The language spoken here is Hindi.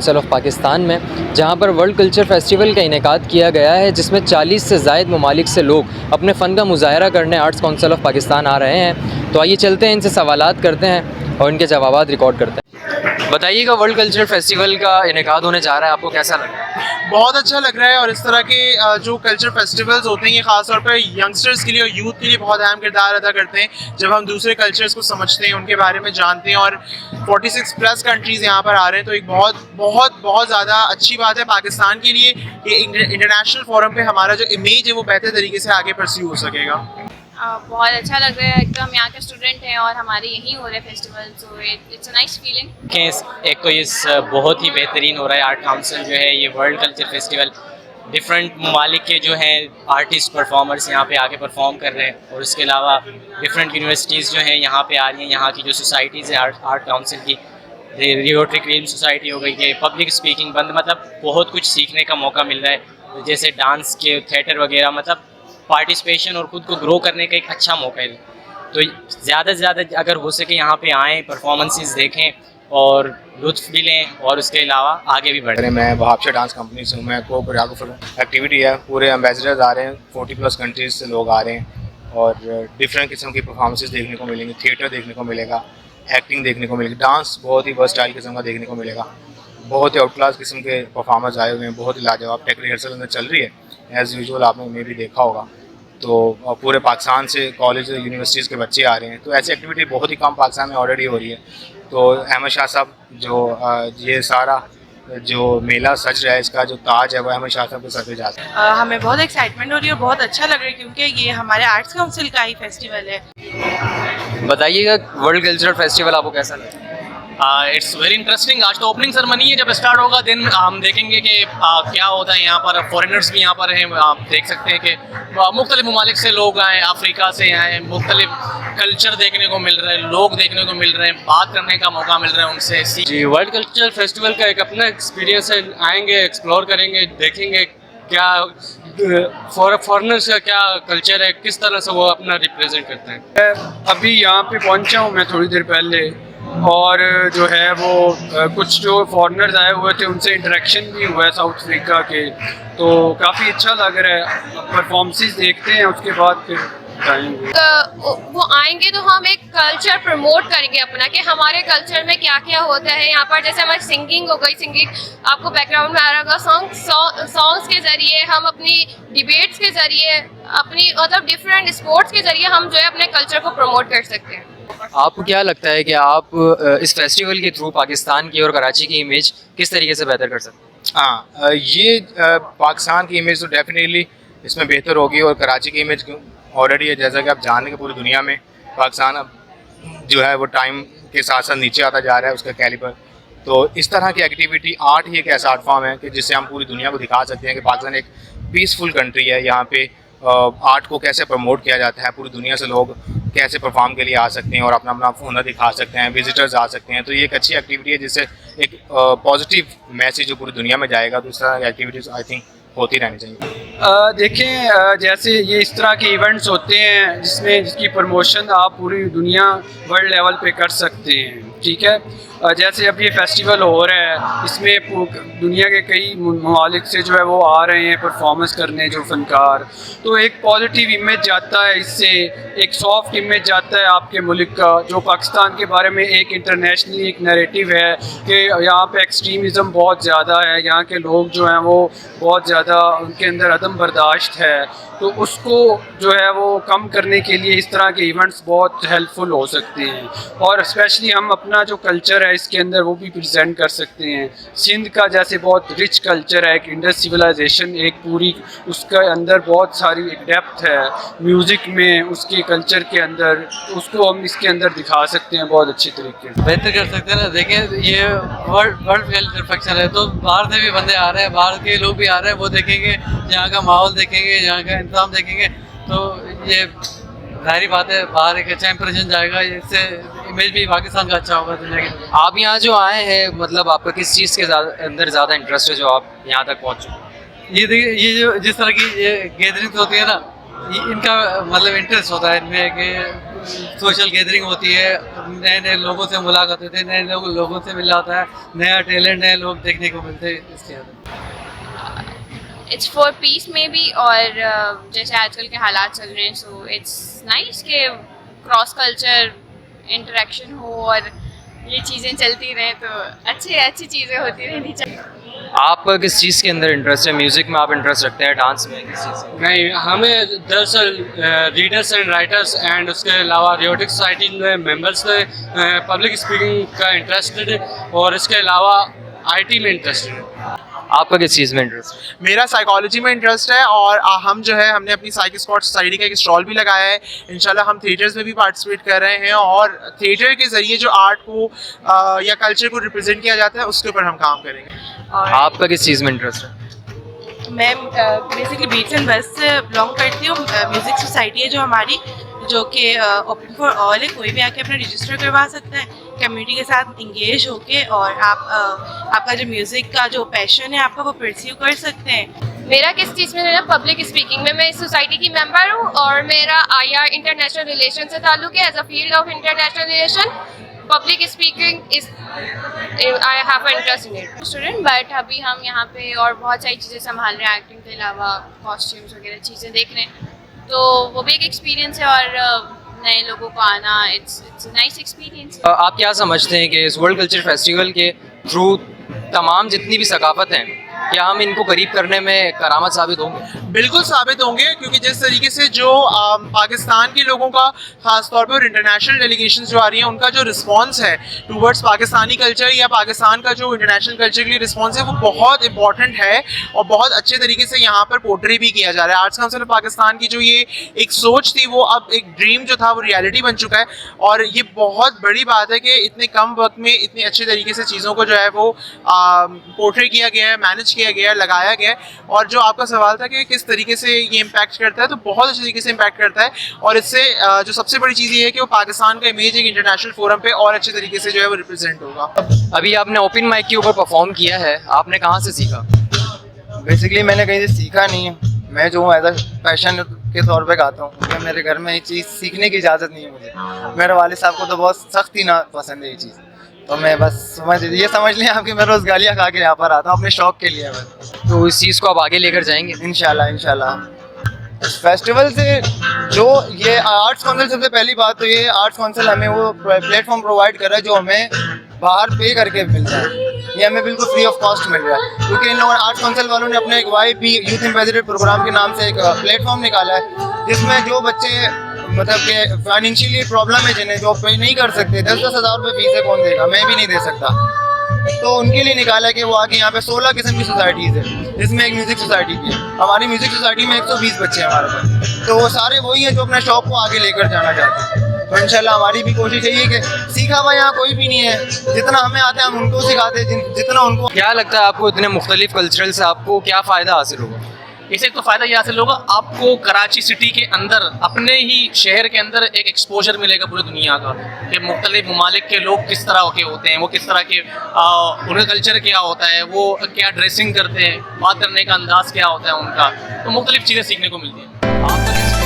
काउंसिल ऑफ पाकिस्तान में, जहां पर वर्ल्ड कल्चर फेस्टिवल का इनेकाद किया गया है, जिसमें 40 से ज़ायद ममालिक से लोग अपने फ़न का मुज़ाहरा करने आर्ट्स काउंसिल ऑफ पाकिस्तान आ रहे हैं। तो आइए चलते हैं, इनसे सवालात करते हैं और इनके जवाबात रिकॉर्ड करते हैं। बताइएगा, वर्ल्ड कल्चरल फेस्टिवल का इनेकाद होने जा रहा है, आपको कैसा लग रहा है? बहुत अच्छा लग रहा है। और इस तरह के जो कल्चर फेस्टिवल्स होते हैं ये ख़ासतौर पर यंगस्टर्स के लिए और यूथ के लिए बहुत अहम किरदार अदा करते हैं। जब हम दूसरे कल्चर्स को समझते हैं, उनके बारे में जानते हैं, और 46 प्लस कंट्रीज़ यहाँ पर आ रहे हैं, तो एक बहुत ज़्यादा अच्छी बात है पाकिस्तान के लिए। ये इंटरनेशनल फोरम पे हमारा जो इमेज है वो बेहतर तरीके से आगे परस्यू हो सकेगा। बहुत अच्छा लग रहा है। एक तो हम यहाँ के स्टूडेंट हैं और हमारे यहीं हो रहे हैं festival, so it's a nice feeling. एक तो इस बहुत ही बेहतरीन हो रहा है आर्ट काउंसिल जो है, ये वर्ल्ड कल्चर फेस्टिवल, डिफरेंट ममालिक के जो हैं आर्टिस्ट परफॉर्मर्स यहाँ पे आके परफॉर्म कर रहे हैं, और उसके अलावा डिफरेंट यूनिवर्सिटीज़ जो हैं यहाँ पे आ रही हैं। यहाँ की जो सोसाइटीज़ है आर्ट काउंसिल की, रोटरी क्रीम सोसाइटी हो गई है, पब्लिक स्पीकिंग बंद, मतलब बहुत कुछ सीखने का मौका मिल रहा है, जैसे डांस के थिएटर वगैरह, मतलब पार्टिसिपेशन और ख़ुद को ग्रो करने का एक अच्छा मौका है। तो ज़्यादा से ज़्यादा अगर हो सके यहाँ पे आएँ, परफॉर्मेंसेस देखें और लुत्फ़ भी लें, और उसके अलावा आगे भी बढ़ें। मैं वहाबशा डांस कंपनी से हूँ, मैं को कोरियोग्राफर हूँ। एक्टिविटी है, पूरे एम्बेसडर्स आ रहे हैं, 40 प्लस कंट्रीज से लोग आ रहे हैं, और डिफरेंट किस्म की परफॉर्मेंसेस देखने को मिलेंगे, थिएटर देखने को मिलेगा, एक्टिंग देखने को मिलेगी, डांस बहुत ही वर्सटाइल किस्म का देखने को मिलेगा। बहुत ही आउट क्लास किस्म के परफॉर्मर्स आए हुए हैं, बहुत ही लाजवाब। टेक रिहर्सल अंदर चल रही है एज़ यूजुअल, आपने उन्हें भी देखा होगा। तो पूरे पाकिस्तान से कॉलेज यूनिवर्सिटीज़ के बच्चे आ रहे हैं, तो ऐसी एक्टिविटी बहुत ही कम पाकिस्तान में ऑलरेडी हो रही है। तो अहमद शाह साहब जो ये सारा जो मेला सज रहा है, इसका जो ताज है वो अहमद शाह साहब के सर पे जाता है। हमें बहुत एक्साइटमेंट हो रही है, बहुत अच्छा लग रहा है, क्योंकि ये हमारे आर्ट्स काउंसिल का ही फेस्टिवल है। बताइएगा, वर्ल्ड कल्चरल फेस्टिवल आपको कैसा लगा? It's very interesting. आज तो ओपनिंग सेरेमनी है, जब स्टार्ट होगा दिन हम देखेंगे कि क्या होता है। यहाँ पर फॉरेनर्स भी यहाँ पर हैं, आप देख सकते हैं कि मुख्तलिफ ममालिक से लोग आए, अफ्रीका से आए, मुख्तलिफ कल्चर देखने को मिल रहे हैं, लोग देखने को मिल रहे हैं, बात करने का मौका मिल रहा है उनसे। जी, वर्ल्ड कल्चरल फेस्टिवल का एक अपना एक्सपीरियंस है, आएंगे, एक्सप्लोर करेंगे, देखेंगे क्या फॉरेनर्स का क्या कल्चर है, किस तरह से वो अपना रिप्रेजेंट करते हैं। अभी यहाँ पे पहुँचा हूँ मैं थोड़ी देर पहले, और जो है वो कुछ जो फॉरेनर्स आए हुए थे उनसे इंटरेक्शन भी हुआ है साउथ अफ्रीका के, तो काफ़ी अच्छा लग रहा है। परफॉर्मेंसेस देखते हैं, उसके बाद फिर बताएंगे। तो वो आएंगे तो हम एक कल्चर प्रमोट करेंगे अपना, कि हमारे कल्चर में क्या क्या होता है यहाँ पर। जैसे हमारी सिंगिंग हो गई, सिंगिंग आपको बैकग्राउंड में आ रहा होगा, सॉन्ग्स के ज़रिए हम अपनी डिबेट्स के ज़रिए, अपनी मतलब डिफरेंट स्पोर्ट्स के ज़रिए हम जो है अपने कल्चर को प्रमोट कर सकते हैं। आपको क्या लगता है कि आप इस फेस्टिवल के थ्रू पाकिस्तान की और कराची की इमेज किस तरीके से बेहतर कर सकते हैं? हाँ, ये पाकिस्तान की इमेज तो डेफिनेटली इसमें बेहतर होगी, और कराची की इमेज ऑलरेडी है। जैसा कि आप जान रहे हैं, पूरी दुनिया में पाकिस्तान अब जो है वो टाइम के साथ साथ नीचे आता जा रहा है, उसका कैलिबर। तो इस तरह की एक्टिविटी, आर्ट ही एक ऐसा आर्ट फॉर्म है कि जिससे हम पूरी दुनिया को दिखा सकते हैं कि पाकिस्तान एक पीसफुल कंट्री है। यहाँ पे आर्ट को कैसे प्रमोट किया जाता है, पूरी दुनिया से लोग कैसे परफॉर्म के लिए आ सकते हैं और अपना अपना हुनर दिखा सकते हैं, विजिटर्स आ सकते हैं। तो ये एक अच्छी एक्टिविटी है जिससे एक पॉजिटिव मैसेज जो पूरी दुनिया में जाएगा। तो इस तरह की एक्टिविटीज़ आई थिंक होती रहनी चाहिए। देखें, जैसे ये इस तरह के इवेंट्स होते हैं जिसकी प्रमोशन आप पूरी दुनिया वर्ल्ड लेवल पे कर सकते हैं, ठीक है। जैसे अब ये फेस्टिवल हो रहा है, इसमें दुनिया के कई ममालिक से जो है वो आ रहे हैं परफॉर्मेंस करने, जो फनकार, तो एक पॉजिटिव इमेज जाता है इससे, एक सॉफ्ट इमेज जाता है आपके मुल्क का, जो पाकिस्तान के बारे में एक इंटरनेशनली एक नैरेटिव है कि यहाँ पे एक्सट्रीमिज़म बहुत ज़्यादा है, यहाँ के लोग जो हैं वो बहुत ज़्यादा, उनके अंदर अदम बर्दाश्त है। तो उसको जो है वो कम करने के लिए इस तरह के इवेंट्स बहुत हेल्पफुल हो सकते हैं, और स्पेशली हम अपना जो कल्चर है इसके अंदर वो भी प्रेजेंट कर सकते हैं। सिंध का जैसे बहुत रिच कल्चर है, एक इंडस सिविलाइजेशन, एक पूरी उसके अंदर बहुत सारी एक डेप्थ है म्यूज़िक में, उसके कल्चर के अंदर, उसको हम इसके अंदर दिखा सकते हैं बहुत अच्छे तरीके से, बेहतर कर सकते हैं ना। देखें, ये वर्ल्ड कल्चर फंक्शन है, तो बाहर से भी बंदे आ रहे हैं, बाहर के लोग भी आ रहे हैं, वो देखेंगे, यहाँ का माहौल देखेंगे, यहाँ का इंतजाम देखेंगे, तो ये जाहिर बात है बाहर एक अच्छा इंप्रेशन जाएगा, इससे इमेज भी पाकिस्तान का अच्छा होगा दुनिया के। आप यहाँ जो आए हैं, मतलब आपका किस चीज़ के अंदर ज़्यादा इंटरेस्ट है जो आप यहाँ तक पहुँचे? ये देखिए, ये जो जिस तरह की ये गैदरिंग होती है ना, इनका मतलब इंटरेस्ट होता है इनमें कि सोशल गैदरिंग होती है, नए नए लोगों से मुलाकात होती है, नए लोगों से मिलना होता है, नया टैलेंट नए लोग देखने को मिलते हैं। इसके इट्स फॉर पीस में भी, और जैसे आजकल के हालात चल रहे हैं, सो इट्स नाइस कि क्रॉस कल्चर इंटरेक्शन हो और ये चीज़ें चलती रहें, तो अच्छी चीज़ें होती रहनी चाहिए। आप किस चीज़ के अंदर इंटरेस्ट है? म्यूज़िक में आप इंटरेस्ट रखते हैं, डांस में, किस चीज़ में? नहीं, हमें दरअसल रीडर्स एंड राइटर्स एंड उसके अलावा रियोटिक सोसाइटी में मेंबर्स में पब्लिक स्पीकिंग का इंटरेस्टेड है, और इसके अलावा आईटी में इंटरेस्टेड है। आपका किस चीज़ में इंटरेस्ट है? मेरा साइकोलॉजी में इंटरेस्ट है, और हम जो है हमने अपनी साइकिल स्क्वाड सोसाइटी का एक स्टॉल भी लगाया है। इंशाल्लाह हम थिएटर्स में भी पार्टिसिपेट कर रहे हैं, और थिएटर के ज़रिए जो आर्ट को या कल्चर को रिप्रेजेंट किया जाता है उसके ऊपर हम काम करेंगे। और आपका किस चीज़ में इंटरेस्ट है? मैं बेसिकली बीट्स एंड बस से बिलोंग करती हूँ। म्यूज़िक सोसाइटी है जो हमारी, जो कि ओपन फॉर ऑल है, कोई भी आके अपना रजिस्टर करवा सकता है कम्युनिटी के साथ इंगेज होके, और आप आपका जो म्यूज़िक का जो पैशन है आपका वो परस्यू कर सकते हैं। मेरा किस चीज़ में है? पब्लिक स्पीकिंग में। मैं इस सोसाइटी की मेंबर हूँ, और मेरा IR इंटरनेशनल रिलेशन से ताल्लुक है। As a field of international relation, public speaking is I have interest in it student, but अभी हम यहाँ पे और बहुत सारी चीज़ें संभाल रहे हैं, एक्टिंग के अलावा कॉस्ट्यूम्स वगैरह चीज़ें देख रहे हैं, तो वो भी एक एक्सपीरियंस है, और नए लोगों को आना, इट्स नाइस एक्सपीरियंस। आप क्या समझते हैं कि इस वर्ल्ड कल्चर फेस्टिवल के थ्रू तमाम जितनी भी सकाफत हैं, क्या हम इनको करीब करने में करामत साबित होंगे? बिल्कुल साबित होंगे, क्योंकि जिस तरीके से जो पाकिस्तान के लोगों का ख़ास तौर पे और इंटरनेशनल डेलीगेशन जो आ रही हैं उनका जो रिस्पांस है टूवर्ड्स पाकिस्तानी कल्चर या पाकिस्तान का जो इंटरनेशनल कल्चर के लिए रिस्पांस है, वो बहुत इंपॉर्टेंट है, और बहुत अच्छे तरीके से यहाँ पर पोर्ट्रे भी किया जा रहा है। आर्ट्स काउंसिल ऑफ पाकिस्तान की जो ये एक सोच थी, वो अब एक ड्रीम जो था वो रियलिटी बन चुका है, और ये बहुत बड़ी बात है कि इतने कम वक्त में इतने अच्छे तरीके से चीज़ों को जो है वो पोर्ट्रे किया गया है, मैनेज किया गया है, लगाया गया है। और जो आपका सवाल था कि किस तरीके से ये इम्पैक्ट करता है, तो बहुत अच्छे तरीके से इम्पैक्ट करता है, और इससे जो सबसे बड़ी चीज़ ये है कि वो पाकिस्तान का इमेज एक इंटरनेशनल फोरम पे और अच्छे तरीके से जो है वो रिप्रेजेंट होगा। अभी आपने ओपन माइक के ऊपर परफॉर्म किया है, आपने कहाँ से सीखा? बेसिकली मैंने कहीं से सीखा नहीं है, मैं जो हूँ एज अ पैशन के तौर पे गाता हूँ, क्योंकि मेरे घर में ये चीज़ सीखने की इजाज़त नहीं है मुझे। मेरे वालिद साहब को तो बहुत सख्त ही ना पसंद है ये चीज़, तो मैं बस समझ लें आप कि मैं रोज़ गालियाँ खा के यहाँ पर आता हूँ अपने शौक़ के लिए। बस तो इस चीज़ को आप आगे लेकर जाएंगे? इंशाल्लाह। फेस्टिवल से जो ये आर्ट्स काउंसिल, सबसे पहली बात तो ये आर्ट्स काउंसिल हमें वो प्लेटफॉर्म प्रोवाइड कर रहा है जो हमें बाहर पे करके मिलता है, ये हमें बिल्कुल फ्री ऑफ कॉस्ट मिल रहा है, क्योंकि इन लोगों ने आर्ट्स काउंसिल वालों ने अपने एक YP यूथ एम्बेसडर प्रोग्राम के नाम से एक प्लेटफॉर्म निकाला है, जिसमें जो बच्चे मतलब कि फाइनेंशियली प्रॉब्लम है, जिन्हें जो पे नहीं कर सकते, 10-10 हज़ार रुपये फीस है, कौन देगा, मैं भी नहीं दे सकता, तो उनके लिए निकाला कि वो आके यहाँ पे 16 किस्म की सोसाइटीज़ है, जिसमें एक म्यूज़िक सोसाइटी भी है। हमारी म्यूज़िक सोसाइटी में 120 बच्चे हैं हमारे पास, तो वो सारे वही हैं जो अपने शौक़ को आगे लेकर जाना चाहते हैं। तो इंशाल्लाह हमारी भी कोशिश यही है कि सीखा हुआ यहाँ कोई भी नहीं है, जितना हमें आता है हम उनको सिखाते हैं, जितना उनको। क्या लगता है आपको इतने मुख्तलिफ कल्चरल से आपको क्या फ़ायदा हासिल होगा? इससे तो फ़ायदा ये हासिल होगा, आपको कराची सिटी के अंदर, अपने ही शहर के अंदर एक एक्सपोजर मिलेगा पूरी दुनिया का, कि मुख्तलिफ ममालिक के लोग किस तरह के होते हैं, वो किस तरह के उनका कल्चर क्या होता है, वो क्या ड्रेसिंग करते हैं, बात करने का अंदाज़ क्या होता है उनका, तो मुख्तलिफ चीज़ें सीखने को मिलती हैं।